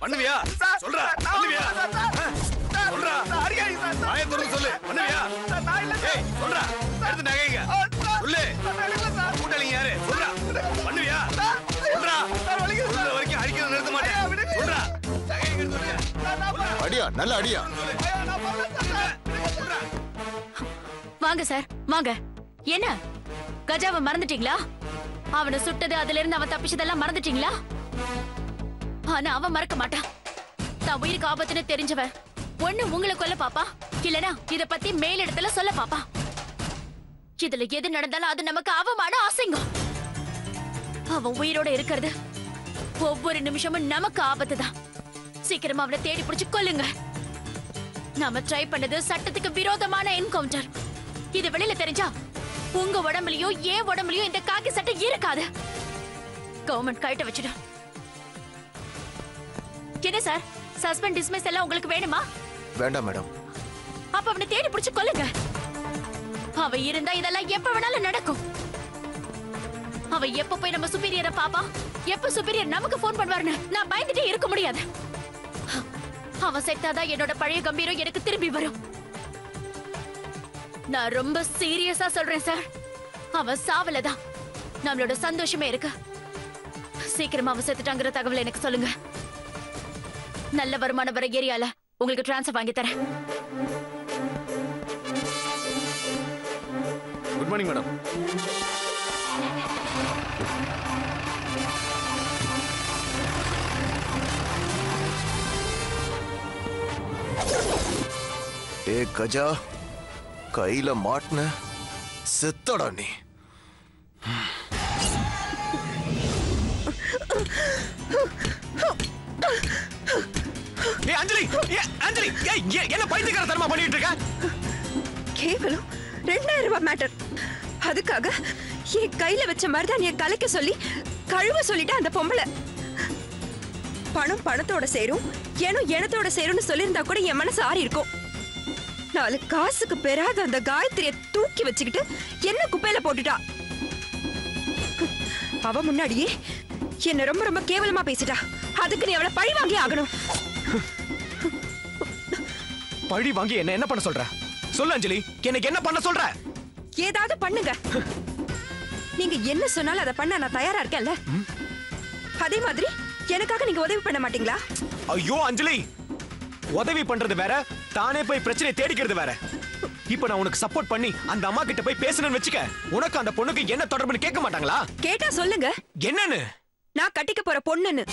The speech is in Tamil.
பண்ணுவியா? சொல்றா. பண்ணுவியா? சொல்றா. வாயை திறந்து சொல்லு. பண்ணுவியா? ஏய் சொல்றா. எடுத்து நகைங்க. சொல்லு. கூட்டலிங்க யாரு? சொல்றா. பண்ணுவியா? சொல்றா. சொல்ற வரைக்கும் அடிக்கிறது நிறுத்த மாட்டேன். சொல்றா. நகைங்க சொல்லுங்க. அடியா, நல்ல அடியா. வாங்க சார், வாங்க. என்ன கஜாவை மறந்துட்டீங்களா? அவனை சுட்டது, அதுல இருந்து அவன் தப்பிச்சதெல்லாம் மறந்துட்டீங்களா? ஆனா அவன் மறக்க மாட்டான். தான் உயிருக்கு ஆபத்துன்னு தெரிஞ்சவன் ஒண்ணு உங்களை கொல்ல பாப்பா, இல்லனா இத பத்தி மேலிடத்துல சொல்ல பாப்பா. இதுல எது நடந்தாலும் அது நமக்கு அவமான அசிங்கம். அவன் உயிரோட இருக்கிறது ஒவ்வொரு நிமிஷமும் நமக்கு ஆபத்து தான். சீக்கிரமா அவனை தேடி பிடிச்சு கொல்லுங்க. நாம ட்ரை பண்ணது சட்டத்துக்கு விரோதமான என்கவுண்டர். இது வெளியில தெரிஞ்சா உங்க உடம்புலயும் ஏன் உடம்புலயும் இந்த காக்கி சட்டை இருக்காது. கவர்மெண்ட் கழட்ட வச்சிடும். என்ன சார், சஸ்பெண்ட் டிஸ்மிஸ் எல்லாம் உங்களுக்கு வேணுமா? வேண்டாம் மேடம். அப்ப அவனை தேடி பிடிச்சு கொல்லுங்க. அவ இருந்தா இதெல்லாம் எப்ப வேணாலும் நடக்கும். அவ எப்ப போய் நம்ம சுப்பீரியரை பாப்பா, எப்ப சுப்பீரியர் நமக்கு போன் பண்ணுவாருன்னு நான் பயந்துட்டே இருக்க முடியாது. அவன் செத்தாதான் என்னோட பழைய கம்பீரம் எனக்கு திரும்பி வரும். நான் ரொம்ப சீரியஸா சொல்றேன் சார். அவன் சாவலதான் நம்மளோட சந்தோஷமே இருக்கு. சீக்கிரமா அவன் செத்துட்டாங்கிற தகவல் எனக்கு சொல்லுங்க. நல்ல வருமானம் வர ஏரியால உங்களுக்கு டிரான்ஸ்ஃபர் வாங்கி தரேன். Good morning madam. ஏ கஜா, கையில மாட்டின செத்தடா நீ. ஏய் அஞ்சலி, அஞ்சலி, என்ன பைத்தியக்கார தரமா பண்ணிட்டு இருக்க? கேவலம் 2000 ரூபாய் மேட்டர். அதுக்காக என் கையில வச்ச மருதாணியை கலைக்க சொல்லி கழுவ சொல்லிட்டு அந்த பொம்பளை. பணம் பணத்தோட சேரும், ஏனும் எனத்தோட சேரும்னு சொல்லியிருந்தா கூட என் மனசு ஆறி இருக்கும். 4 காசுக்கு பெறாத அந்த காயத்ரியை தூக்கி வச்சுக்கிட்டு என்ன குப்பையில போட்டுட்டா. அவ முன்னாடியே என்ன ரொம்ப ரொம்ப கேவலமா பேசிட்டா. அதுக்கு நீ அவளை பழி வாங்கி ஆகணும். பழி வாங்கி என்ன பண்ண சொல்ற? சொல்லு அஞ்சலி, எனக்கு என்ன பண்ண சொல்ற? ஏதாவது பண்ணுங்க. நீங்க என்ன சொன்னாலும் அதை பண்ண நான் தயாரா இருக்கேன்ல. அதே மாதிரி எனக்காக நீங்க உதவி பண்ண மாட்டீங்களா? ஐயோ அஞ்சலி, உதவி பண்றது வேற, தானே போய் பிரச்சனை தேடிக்கிறது வேற. இப்ப நான் உனக்கு சப்போர்ட் பண்ணி அந்த அம்மா கிட்ட போய் பேசணும்னு வெச்சுக்க, உனக்கு அந்த பொண்ணுக்கு என்ன தொடர்புன்னு கேட்க மாட்டாங்களா? கேட்டா சொல்லுங்க. என்னன்னு? நான் கட்டிக்க போற பொண்ணுன்னு.